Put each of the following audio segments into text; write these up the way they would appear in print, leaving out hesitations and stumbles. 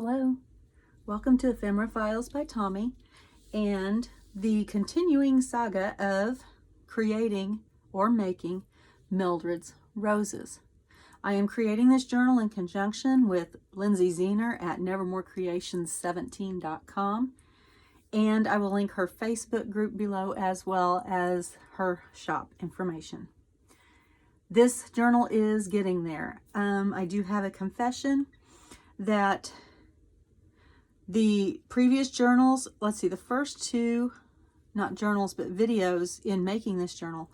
Hello, welcome to Ephemera Files by Tommy and the continuing saga of creating or making Mildred's roses. I am creating this journal in conjunction with Lindsay Zehner at nevermorecreations17.com, and I will link her Facebook group below as well as her shop information. This journal is getting there. I do have a confession that the previous journals, let's see, the first two, not journals, but videos in making this journal,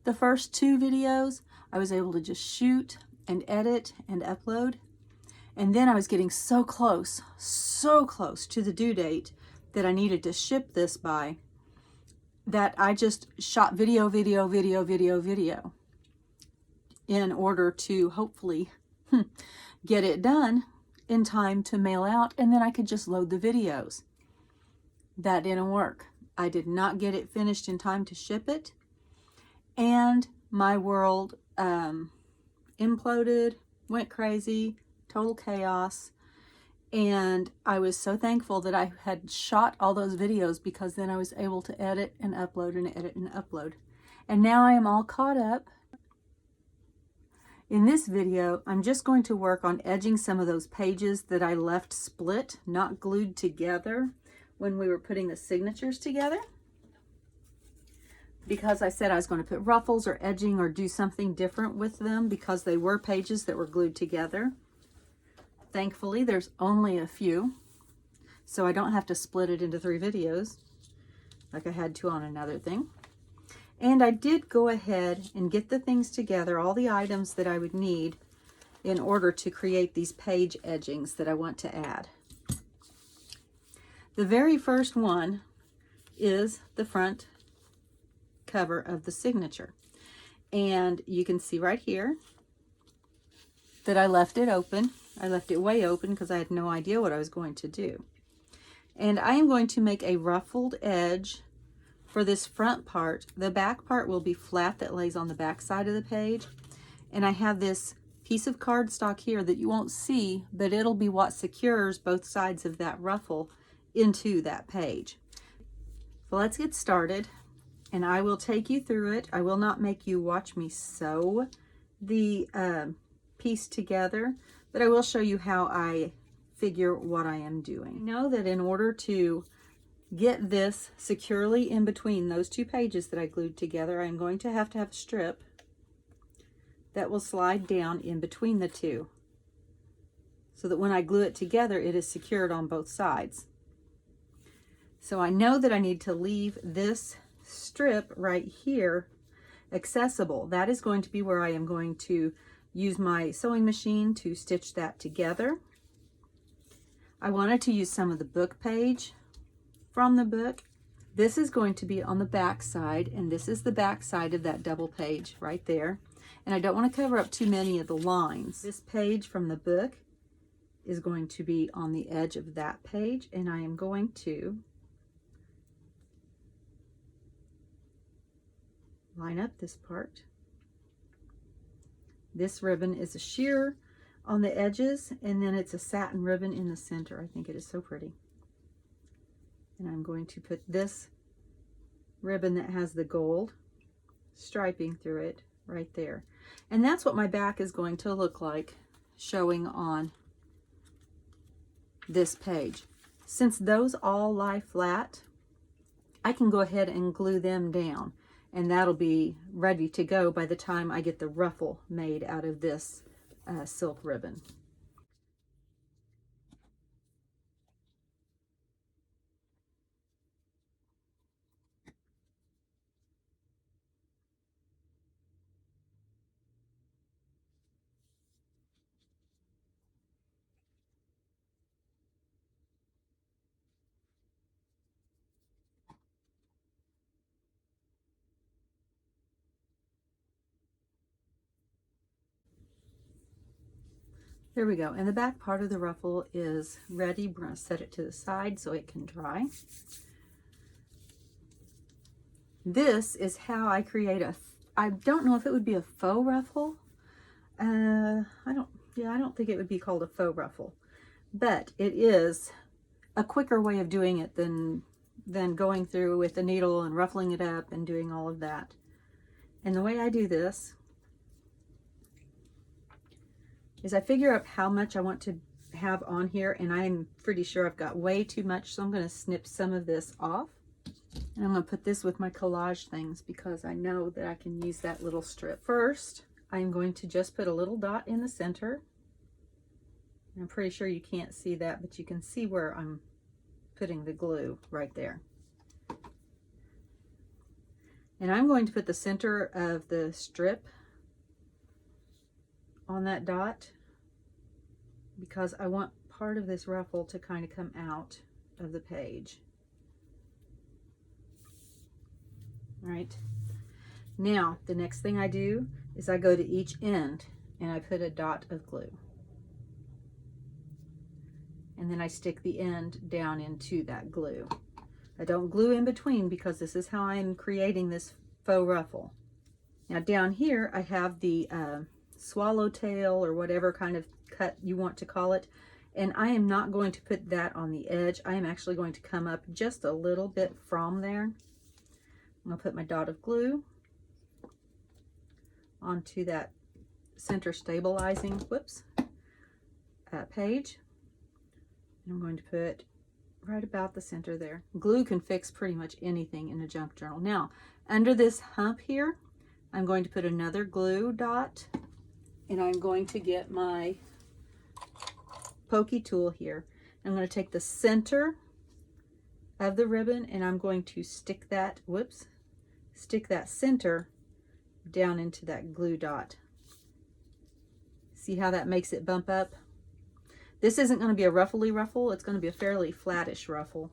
the first two videos, I was able to just shoot and edit and upload. And then I was getting so close to the due date that I needed to ship this by, that I just shot video in order to hopefully get it done in time to mail out, and then I could just load the videos. That didn't work. I did not get it finished in time to ship it, and my world imploded, went crazy, total chaos, and I was so thankful that I had shot all those videos, because then I was able to edit and upload and edit and upload. And now I am all caught up. In this video, I'm just going to work on edging some of those pages that I left split, not glued together when we were putting the signatures together, because I said I was going to put ruffles or edging or do something different with them because they were pages that were glued together. Thankfully, there's only a few, so I don't have to split it into 3 videos like I had to on another thing. And I did go ahead and get the things together, all the items that I would need in order to create these page edgings that I want to add. The very first one is the front cover of the signature. And you can see right here that I left it open. I left it way open because I had no idea what I was going to do. And I am going to make a ruffled edge for this front part. The back part will be flat, that lays on the back side of the page. And I have this piece of cardstock here that you won't see, but it'll be what secures both sides of that ruffle into that page. So let's get started, and I will take you through it. I will not make you watch me sew the piece together, but I will show you how I figure what I am doing. Know that in order to get this securely in between those 2 pages that I glued together, I'm going to have a strip that will slide down in between the 2, so that when I glue it together, it is secured on both sides. So I know that I need to leave this strip right here accessible. That is going to be where I am going to use my sewing machine to stitch that together. I wanted to use some of the book page from the book. This is going to be on the back side, and this is the back side of that double page right there. And I don't want to cover up too many of the lines. This page from the book is going to be on the edge of that page, and I am going to line up this part. This ribbon is a sheer on the edges, and then it's a satin ribbon in the center. I think it is so pretty. And I'm going to put this ribbon that has the gold striping through it right there. And that's what my back is going to look like showing on this page. Since those all lie flat, I can go ahead and glue them down, and that'll be ready to go by the time I get the ruffle made out of this silk ribbon. There we go. And the back part of the ruffle is ready. We're going to set it to the side so it can dry. This is how I create I don't know if it would be a faux ruffle. I don't think it would be called a faux ruffle, but it is a quicker way of doing it than going through with the needle and ruffling it up and doing all of that. And the way I do this is I figure out how much I want to have on here, and I'm pretty sure I've got way too much, so I'm going to snip some of this off. And I'm going to put this with my collage things because I know that I can use that little strip. First, I'm going to just put a little dot in the center. I'm pretty sure you can't see that, but you can see where I'm putting the glue right there. And I'm going to put the center of the strip on that dot because I want part of this ruffle to kind of come out of the page. All right. Now, the next thing I do is I go to each end and I put a dot of glue. And then I stick the end down into that glue. I don't glue in between because this is how I'm creating this faux ruffle. Now down here I have the swallowtail or whatever kind of cut you want to call it. And I am not going to put that on the edge. I am actually going to come up just a little bit from there. I'm going to put my dot of glue onto that center stabilizing, page. I'm going to put right about the center there. Glue can fix pretty much anything in a junk journal. Now, under this hump here, I'm going to put another glue dot, and I'm going to get my pokey tool here. I'm going to take the center of the ribbon, and I'm going to stick that, stick that center down into that glue dot. See how that makes it bump up? This isn't going to be a ruffly ruffle. It's going to be a fairly flattish ruffle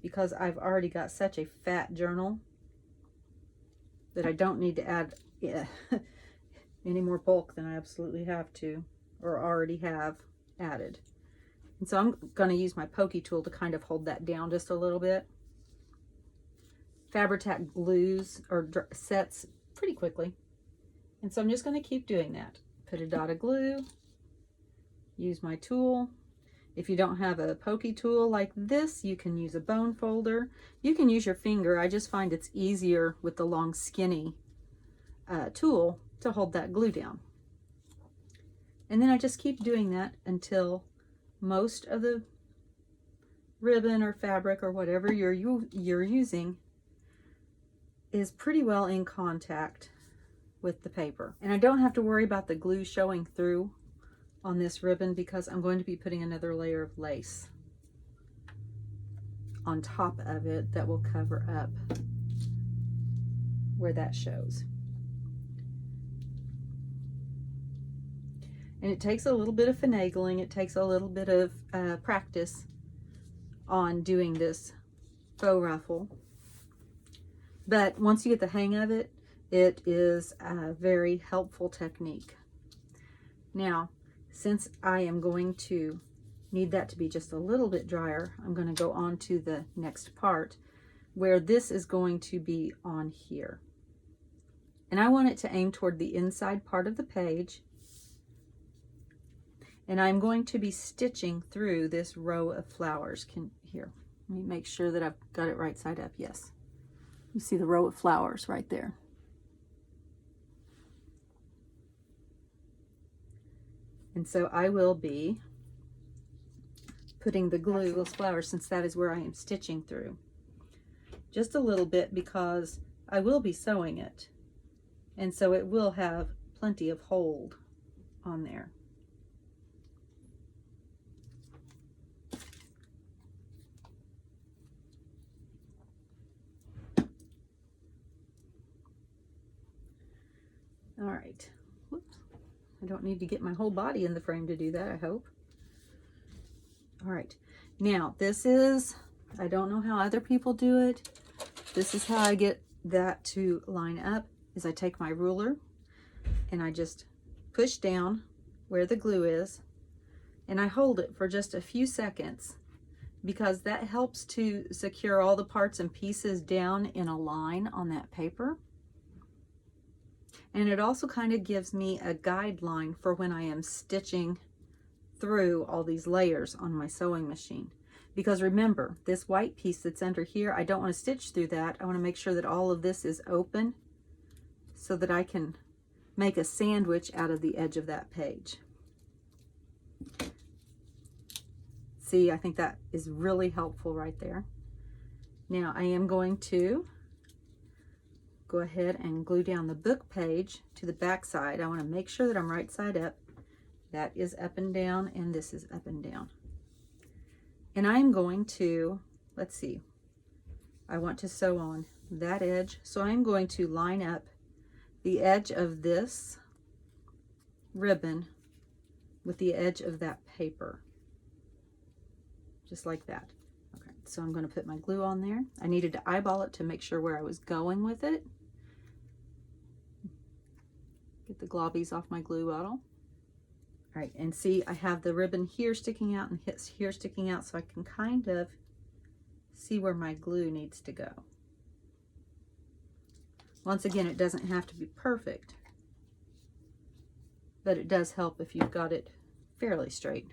because I've already got such a fat journal that I don't need to add any more bulk than I absolutely have to or already have added. And so I'm going to use my pokey tool to kind of hold that down just a little bit. Fabri-Tac glues or sets pretty quickly. And so I'm just going to keep doing that. Put a dot of glue. Use my tool. If you don't have a pokey tool like this, you can use a bone folder. You can use your finger. I just find it's easier with the long skinny tool to hold that glue down. And then I just keep doing that until most of the ribbon or fabric or whatever you're using is pretty well in contact with the paper. And I don't have to worry about the glue showing through on this ribbon because I'm going to be putting another layer of lace on top of it that will cover up where that shows. And it takes a little bit of finagling, it takes a little bit of practice on doing this faux ruffle. But once you get the hang of it, it is a very helpful technique. Now, since I am going to need that to be just a little bit drier, I'm going to go on to the next part where this is going to be on here. And I want it to aim toward the inside part of the page. And I'm going to be stitching through this row of flowers. Here, let me make sure that I've got it right side up. Yes. You see the row of flowers right there. And so I will be putting the glue, those flowers, since that is where I am stitching through. Just a little bit because I will be sewing it. And so it will have plenty of hold on there. All right. Whoops. I don't need to get my whole body in the frame to do that, I hope. All right. Now, this is, I don't know how other people do it. This is how I get that to line up, is I take my ruler and I just push down where the glue is and I hold it for just a few seconds because that helps to secure all the parts and pieces down in a line on that paper. And it also kind of gives me a guideline for when I am stitching through all these layers on my sewing machine. Because remember, this white piece that's under here, I don't want to stitch through that. I want to make sure that all of this is open so that I can make a sandwich out of the edge of that page. See, I think that is really helpful right there. Now I am going to go ahead and glue down the book page to the back side. I want to make sure that I'm right side up. That is up and down, and this is up and down. And I'm going to, let's see, I want to sew on that edge. So I'm going to line up the edge of this ribbon with the edge of that paper. Just like that. Okay, so I'm going to put my glue on there. I needed to eyeball it to make sure where I was going with it. Get the globbies off my glue bottle. All right, and see, I have the ribbon here sticking out and here sticking out, so I can kind of see where my glue needs to go. Once again, it doesn't have to be perfect, but it does help if you've got it fairly straight.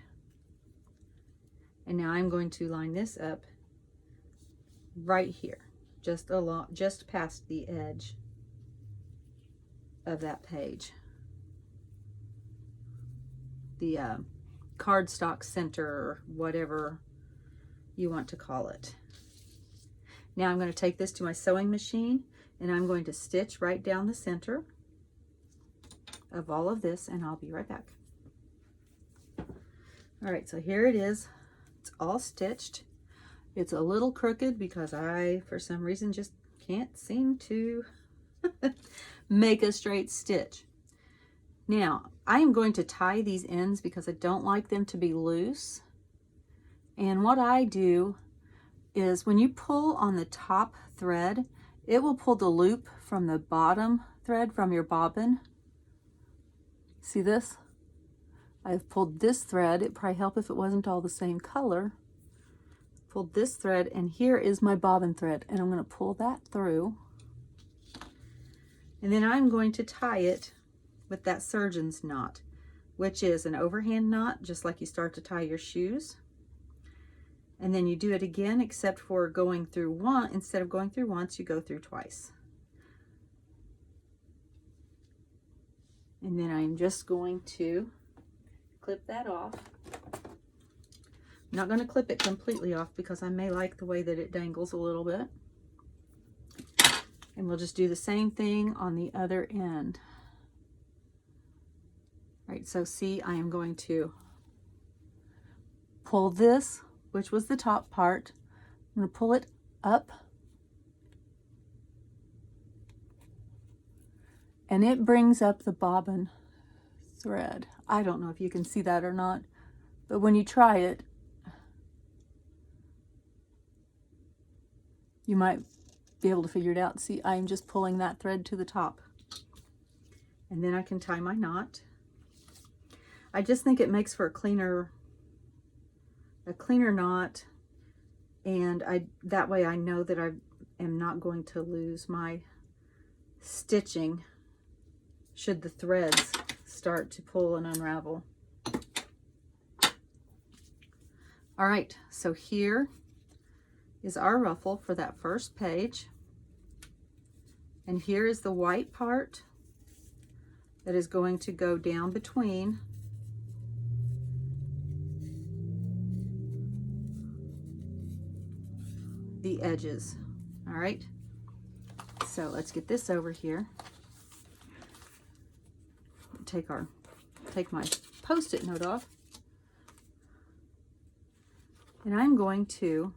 And now I'm going to line this up right here, just past the edge of that page. The cardstock center, or whatever you want to call it. Now I'm going to take this to my sewing machine and I'm going to stitch right down the center of all of this, and I'll be right back. All right, so here it is. It's all stitched. It's a little crooked because I, for some reason, just can't seem to make a straight stitch. Now, I am going to tie these ends because I don't like them to be loose. And what I do is when you pull on the top thread, it will pull the loop from the bottom thread from your bobbin. See this? I've pulled this thread. It'd probably help if it wasn't all the same color. Pulled this thread, and here is my bobbin thread, and I'm going to pull that through. And then I'm going to tie it with that surgeon's knot, which is an overhand knot, just like you start to tie your shoes. And then you do it again, except for going through one, instead of going through once, you go through twice. And then I'm just going to clip that off. I'm not going to clip it completely off because I may like the way that it dangles a little bit. And we'll just do the same thing on the other end. Right, so see, I am going to pull this, which was the top part. I'm going to pull it up, and it brings up the bobbin thread. I don't know if you can see that or not, but when you try it, you might be able to figure it out. See, I'm just pulling that thread to the top, and then I can tie my knot. I just think it makes for a cleaner knot, and that way I know that I am not going to lose my stitching should the threads start to pull and unravel. All right, so here is our ruffle for that first page, and here is the white part that is going to go down between the edges. All right, so let's get this over here. Take my Post-it note off, and I'm going to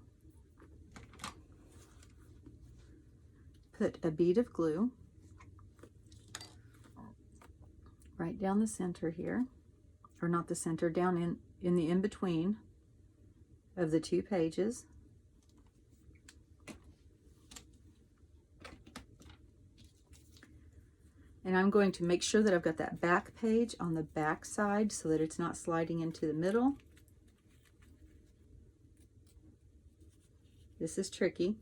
put a bead of glue right down the center here, or not the center, down in the in-between of the two pages. And I'm going to make sure that I've got that back page on the back side so that it's not sliding into the middle. This is tricky.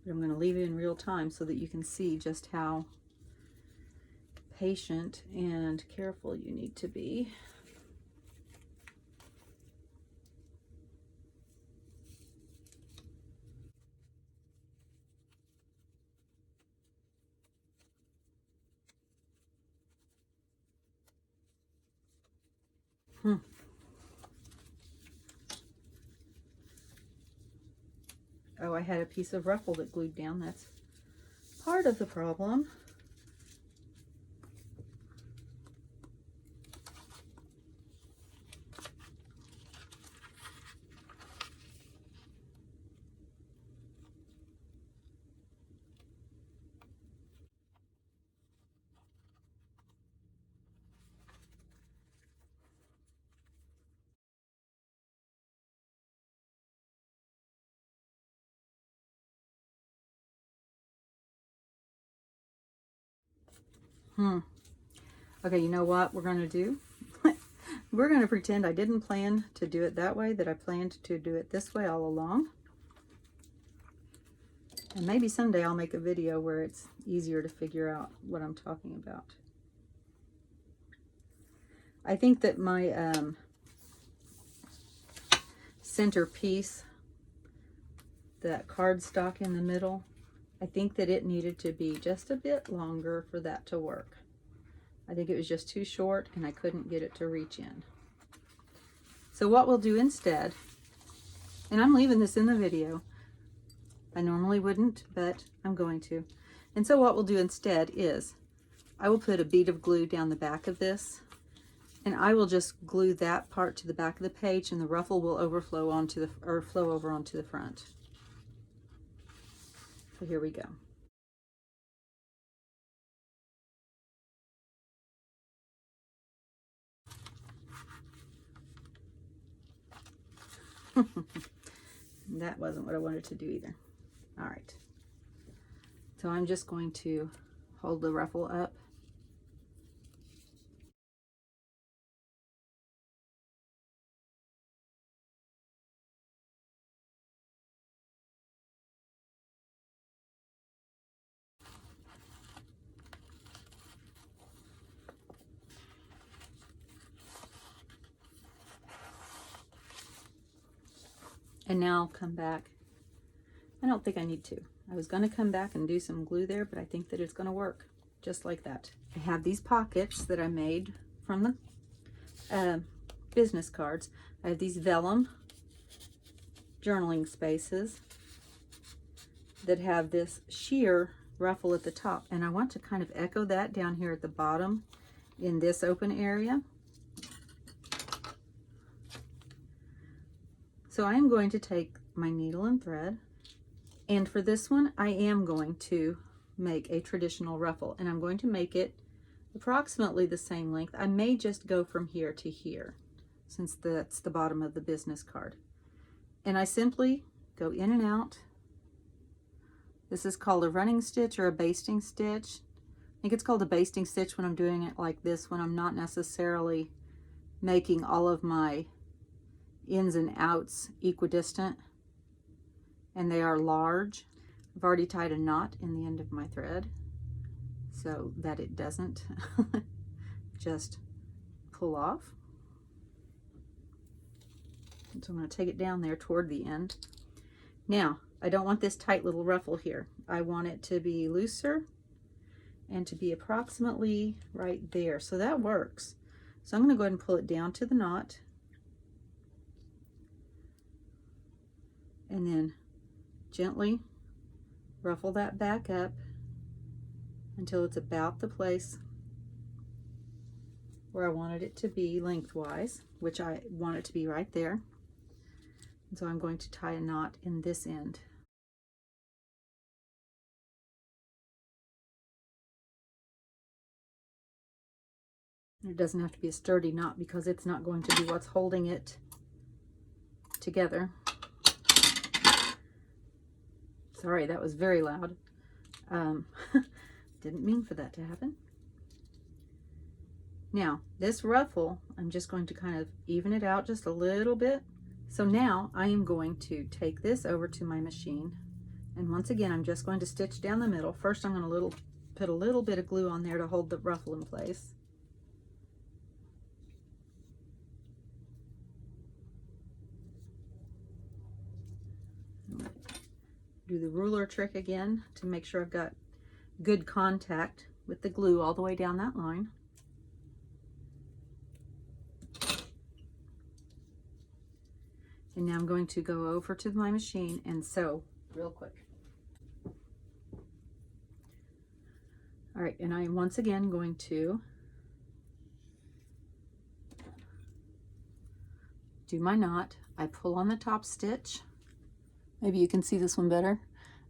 But I'm going to leave it in real time so that you can see just how patient and careful you need to be. Oh, I had a piece of ruffle that glued down. That's part of the problem. Okay, you know what we're going to do? We're going to pretend I didn't plan to do it that way, that I planned to do it this way all along. And maybe someday I'll make a video where it's easier to figure out what I'm talking about. I think that my centerpiece, that cardstock in the middle, I think that it needed to be just a bit longer for that to work. I think it was just too short and I couldn't get it to reach in. So what we'll do instead, and I'm leaving this in the video, I normally wouldn't, but I'm going to. And so what we'll do instead is I will put a bead of glue down the back of this, and I will just glue that part to the back of the page, and the ruffle will overflow onto the, or flow over onto the front. So here we go. That wasn't what I wanted to do either. All right. So I'm just going to hold the ruffle up. And now I'll come back. I don't think I need to. I was going to come back and do some glue there, but I think that it's going to work just like that. I have these pockets that I made from the business cards. I have these vellum journaling spaces that have this sheer ruffle at the top, and I want to kind of echo that down here at the bottom in this open area. So I am going to take my needle and thread, and for this one I am going to make a traditional ruffle, and I'm going to make it approximately the same length. I may just go from here to here since that's the bottom of the business card. And I simply go in and out. This is called a running stitch or a basting stitch. I think it's called a basting stitch when I'm doing it like this, when I'm not necessarily making all of my ins and outs equidistant and they are large. I've already tied a knot in the end of my thread so that it doesn't just pull off. And so I'm going to take it down there toward the end. Now, I don't want this tight little ruffle here. I want it to be looser and to be approximately right there. So that works. So I'm going to go ahead and pull it down to the knot. And then gently ruffle that back up until it's about the place where I wanted it to be lengthwise, which I want it to be right there. And so I'm going to tie a knot in this end. It doesn't have to be a sturdy knot because it's not going to be what's holding it together. Sorry, that was very loud. Didn't mean for that to happen. Now, this ruffle, I'm just going to kind of even it out just a little bit. So now I am going to take this over to my machine. And once again, I'm just going to stitch down the middle. First, I'm going to put a little bit of glue on there to hold the ruffle in place. Do the ruler trick again to make sure I've got good contact with the glue all the way down that line. And now I'm going to go over to my machine and sew real quick. All right, and I am once again going to do my knot. I pull on the top stitch. Maybe you can see this one better.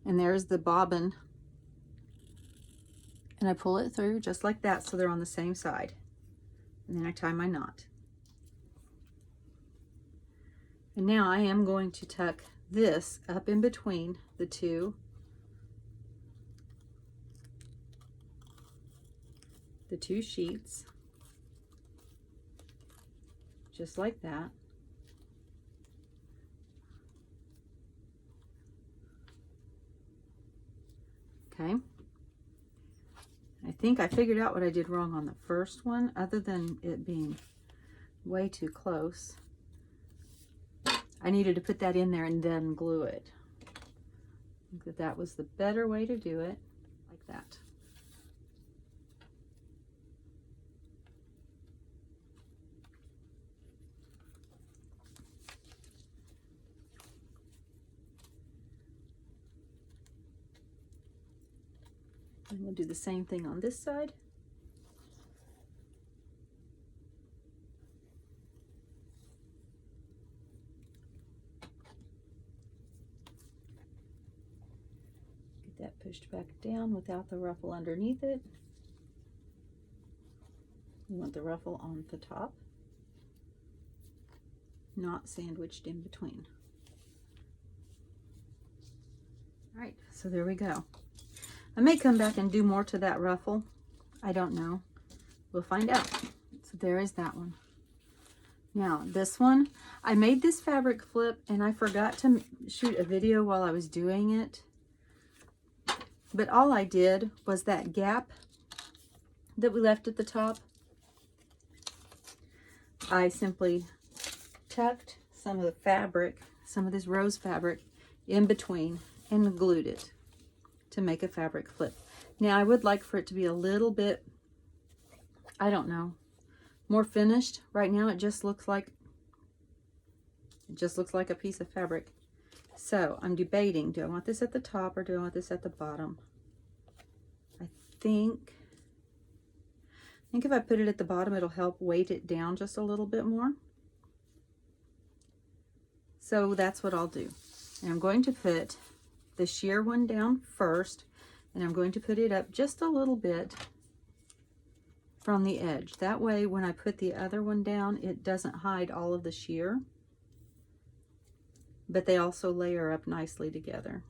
And there's the bobbin. And I pull it through just like that so they're on the same side. And then I tie my knot. And now I am going to tuck this up in between the two sheets, just like that. Okay. I think I figured out what I did wrong on the first one, other than it being way too close. I needed to put that in there and then glue it. I think that was the better way to do it, like that. And we'll do the same thing on this side. Get that pushed back down without the ruffle underneath it. We want the ruffle on the top, not sandwiched in between. All right, so there we go. I may come back and do more to that ruffle. I don't know. We'll find out. So there is that one. Now this one, I made this fabric flip and I forgot to shoot a video while I was doing it. But all I did was that gap that we left at the top. I simply tucked some of the fabric, some of this rose fabric in between and glued it to make a fabric flip. Now I would like for it to be a little bit, I don't know, more finished. Right now it just looks like a piece of fabric. So I'm debating, do I want this at the top or do I want this at the bottom? I think if I put it at the bottom, it'll help weight it down just a little bit more. So that's what I'll do. And I'm going to put the sheer one down first, and I'm going to put it up just a little bit from the edge. That way when I put the other one down, it doesn't hide all of the sheer, but they also layer up nicely together.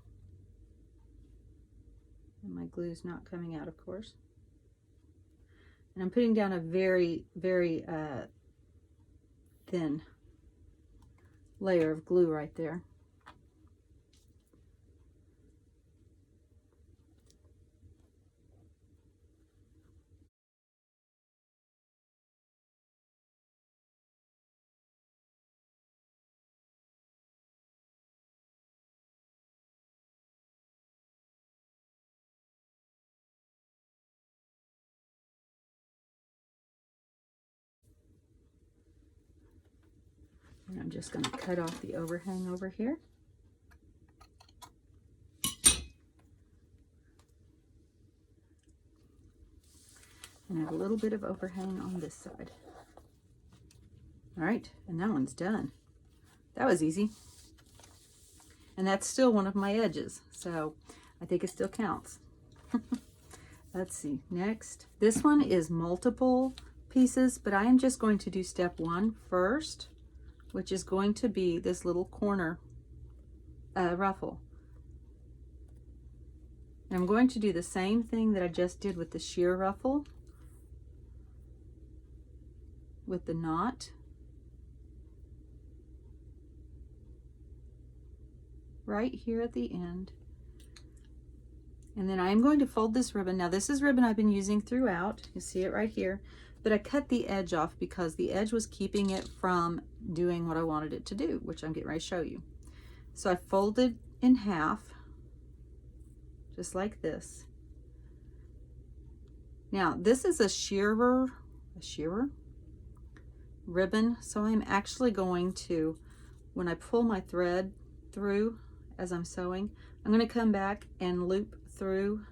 And my glue's not coming out, of course. And I'm putting down a very, very thin layer of glue right there. And I'm just going to cut off the overhang over here. And I have a little bit of overhang on this side. All right, and that one's done. That was easy. And that's still one of my edges, so I think it still counts. Let's see, next. This one is multiple pieces, but I am just going to do step one first, which is going to be this little corner ruffle. And I'm going to do the same thing that I just did with the sheer ruffle, with the knot. Right here at the end. And then I am going to fold this ribbon. Now this is ribbon I've been using throughout. You see it right here. But I cut the edge off because the edge was keeping it from doing what I wanted it to do, which I'm getting ready to show you. So I folded in half, just like this. Now this is a shearer ribbon, so I'm actually going to, when I pull my thread through as I'm sewing, I'm going to come back and loop through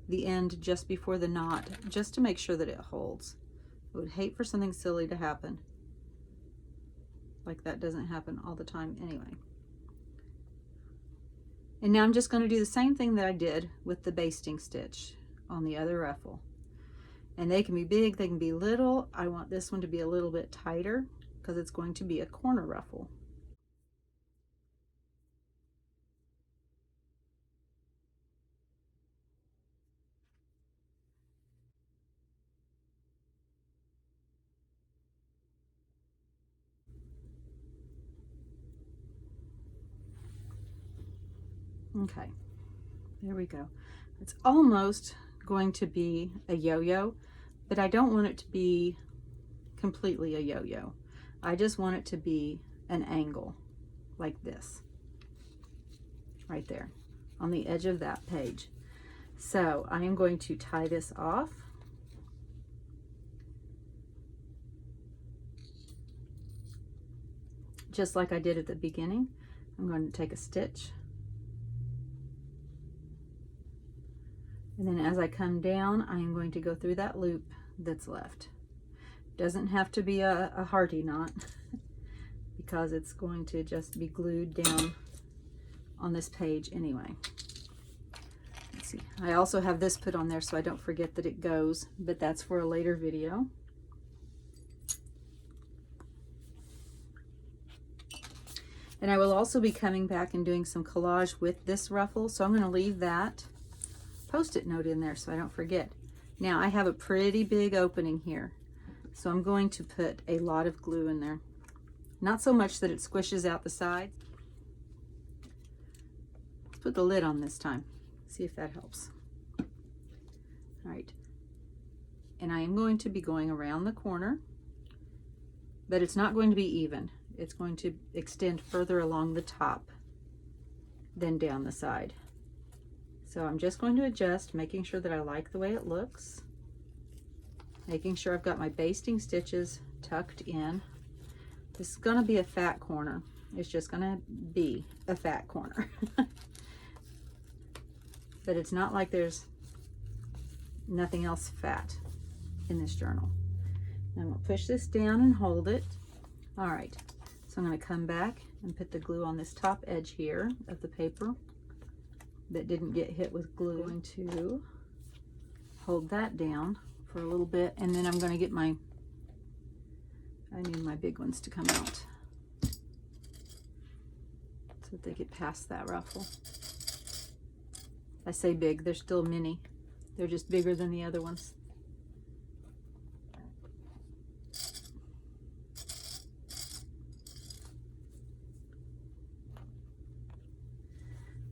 the end just before the knot, just to make sure that it holds. I would hate for something silly to happen. Like that doesn't happen all the time anyway. And now I'm just going to do the same thing that I did with the basting stitch on the other ruffle. And they can be big, they can be little. I want this one to be a little bit tighter because it's going to be a corner ruffle. Okay, there we go. It's almost going to be a yo-yo, but I don't want it to be completely a yo-yo. I just want it to be an angle like this, right there on the edge of that page. So I am going to tie this off. Just like I did at the beginning. I'm going to take a stitch. And then as I come down, I am going to go through that loop that's left. Doesn't have to be a hearty knot because it's going to just be glued down on this page anyway. Let's see. I also have this put on there so I don't forget that it goes, but that's for a later video. And I will also be coming back and doing some collage with this ruffle, so I'm going to leave that Post-it note in there so I don't forget. Now I have a pretty big opening here, so I'm going to put a lot of glue in there. Not so much that it squishes out the side. Let's put the lid on this time. See if that helps. All right. And I am going to be going around the corner, but it's not going to be even. It's going to extend further along the top than down the side. So I'm just going to adjust, making sure that I like the way it looks. Making sure I've got my basting stitches tucked in. This is going to be a fat corner. It's just going to be a fat corner. But it's not like there's nothing else fat in this journal. Now I'm going to push this down and hold it. All right, so I'm going to come back and put the glue on this top edge here of the paper that didn't get hit with glue. I'm going to hold that down for a little bit, and then I'm going to get I need my big ones to come out so that they get past that ruffle. I say big, they're still mini. They're just bigger than the other ones.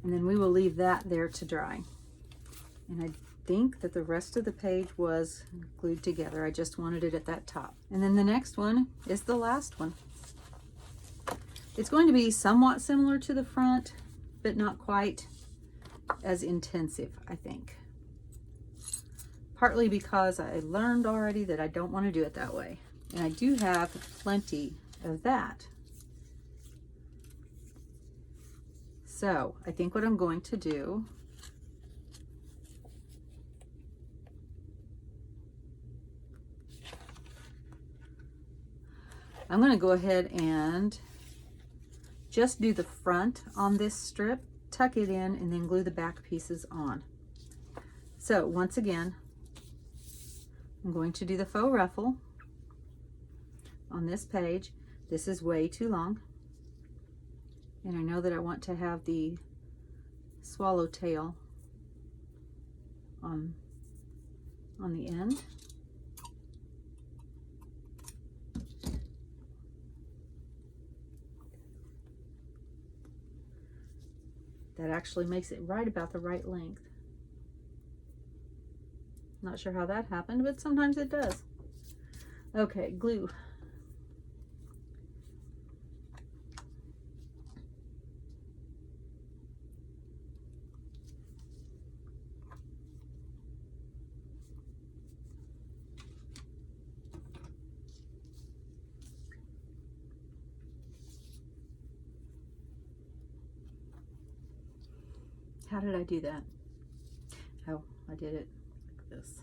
And then we will leave that there to dry. And I think that the rest of the page was glued together. I just wanted it at that top. And then the next one is the last one. It's going to be somewhat similar to the front, but not quite as intensive, I think. Partly because I learned already that I don't want to do it that way. And I do have plenty of that. So I think what I'm going to do I'm going to go ahead and just do the front on this strip, tuck it in, and then glue the back pieces on. So once again, I'm going to do the faux ruffle on this page. This is way too long. And I know that I want to have the swallowtail on the end. That actually makes it right about the right length. Not sure how that happened, but sometimes it does. Okay, glue. How did I do that? Oh, I did it like this.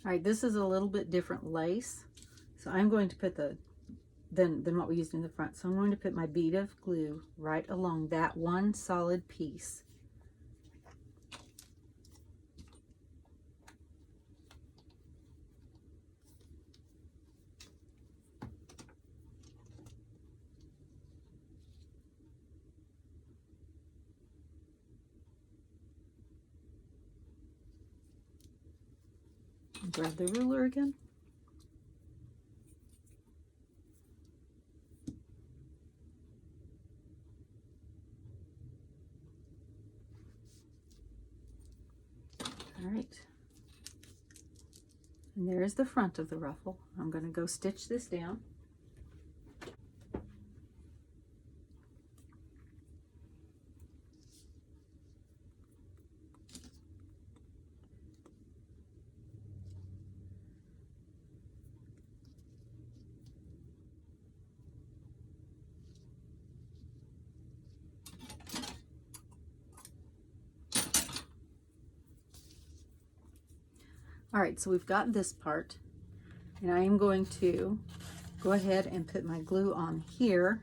All right, this is a little bit different lace. So I'm going to put than what we used in the front. So I'm going to put my bead of glue right along that one solid piece. Grab the ruler again. All right. And there is the front of the ruffle. I'm going to go stitch this down. All right, so we've got this part, and I am going to go ahead and put my glue on here.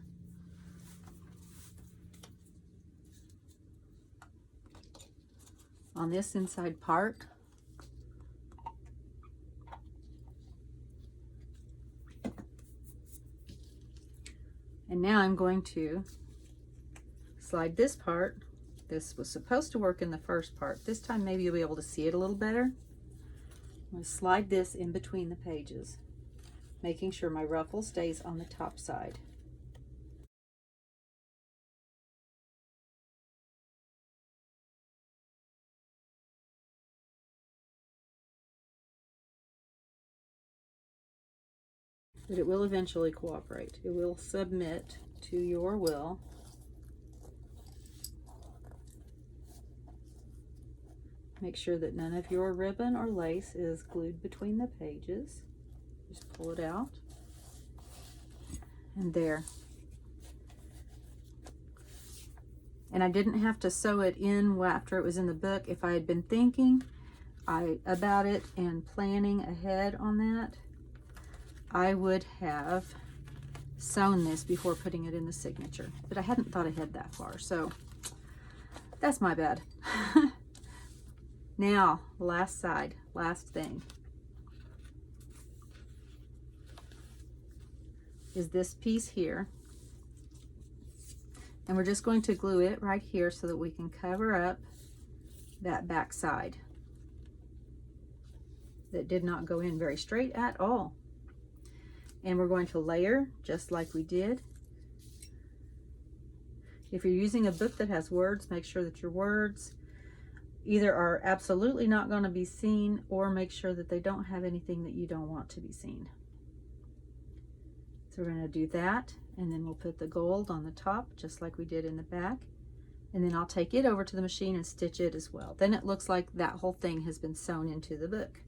On this inside part. And now I'm going to slide this part. This was supposed to work in the first part. This time maybe you'll be able to see it a little better. I'm going to slide this in between the pages, making sure my ruffle stays on the top side. But it will eventually cooperate. It will submit to your will. Make sure that none of your ribbon or lace is glued between the pages. Just pull it out. And there. And I didn't have to sew it in after it was in the book. If I had been thinking about it and planning ahead on that, I would have sewn this before putting it in the signature. But I hadn't thought ahead that far, so that's my bad. Now, last side, last thing, is this piece here. And we're just going to glue it right here so that we can cover up that back side that did not go in very straight at all. And we're going to layer just like we did. If you're using a book that has words, make sure that your words either are absolutely not going to be seen, or make sure that they don't have anything that you don't want to be seen. So we're going to do that, and then we'll put the gold on the top just like we did in the back, and then I'll take it over to the machine and stitch it as well. Then it looks like that whole thing has been sewn into the book.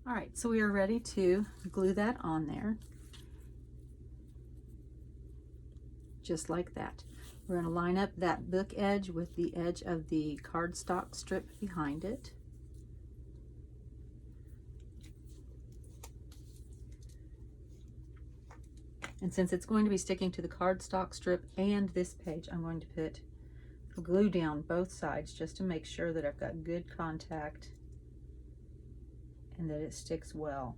All right, so we are ready to glue that on there. Just like that. We're going to line up that book edge with the edge of the cardstock strip behind it. And since it's going to be sticking to the cardstock strip and this page, I'm going to put glue down both sides just to make sure that I've got good contact and that it sticks well.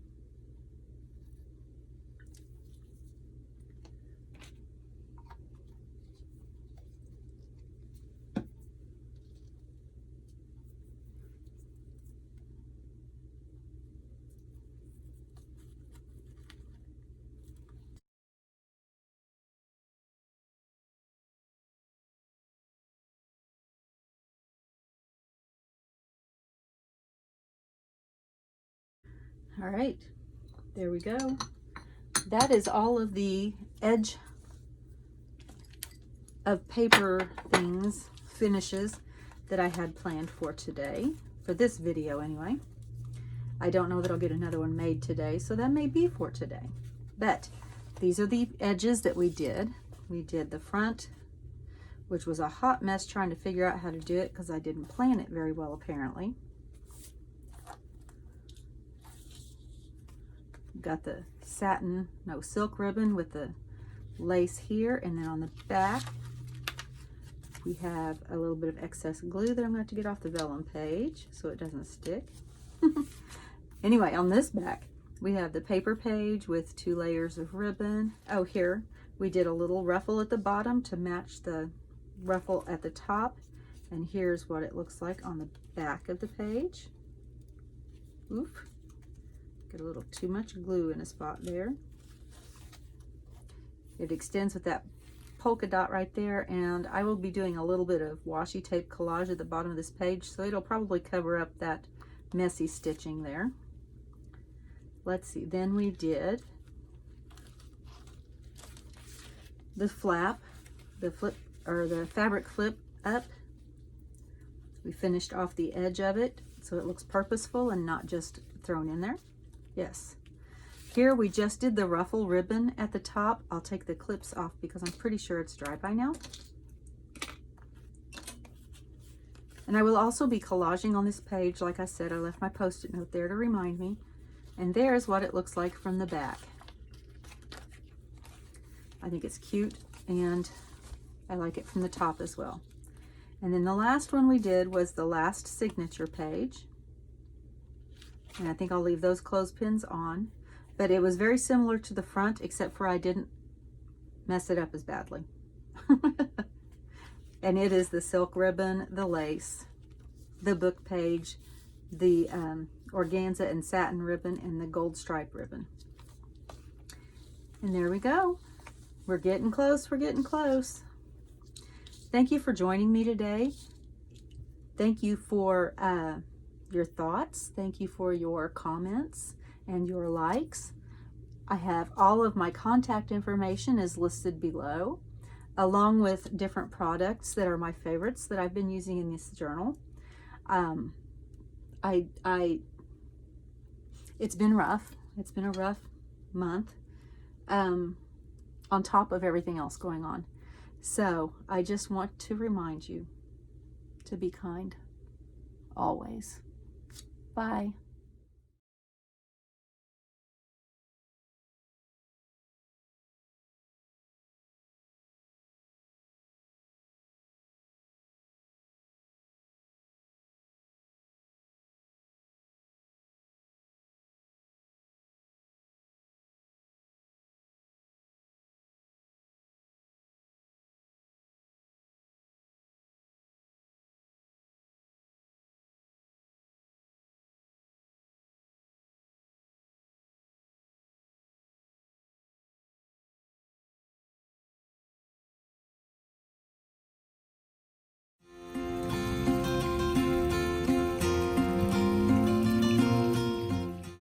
All right, there we go. That is all of the edge of paper things, finishes that I had planned for today, for this video anyway. I don't know that I'll get another one made today, so that may be for today. But these are the edges that we did. We did the front, which was a hot mess trying to figure out how to do it because I didn't plan it very well apparently. Got the satin, no, silk ribbon with the lace here, and then on the back we have a little bit of excess glue that I'm going to have to get off the vellum page so it doesn't stick. Anyway, on this back we have the paper page with 2 layers of ribbon. Oh, here we did a little ruffle at the bottom to match the ruffle at the top, and here's what it looks like on the back of the page. Oof. Get a little too much glue in a spot there. It extends with that polka dot right there, and I will be doing a little bit of washi tape collage at the bottom of this page, so it'll probably cover up that messy stitching there. Let's see, then we did the flap, the flip, or the fabric flip up. We finished off the edge of it so it looks purposeful and not just thrown in there. Yes. Here we just did the ruffle ribbon at the top. I'll take the clips off because I'm pretty sure it's dry by now. And I will also be collaging on this page. Like I said, I left my post-it note there to remind me. And there's what it looks like from the back. I think it's cute, and I like it from the top as well. And then the last one we did was the last signature page. And I think I'll leave those clothespins on. But it was very similar to the front, except for I didn't mess it up as badly. And it is the silk ribbon, the lace, the book page, the organza and satin ribbon, and the gold stripe ribbon. And there we go. We're getting close, we're getting close. Thank you for joining me today. Thank you for your thoughts. Thank you for your comments and your likes. I have all of my contact information is listed below, along with different products that are my favorites that I've been using in this journal. It's been rough. It's been a rough month, on top of everything else going on. So I just want to remind you to be kind always. Bye.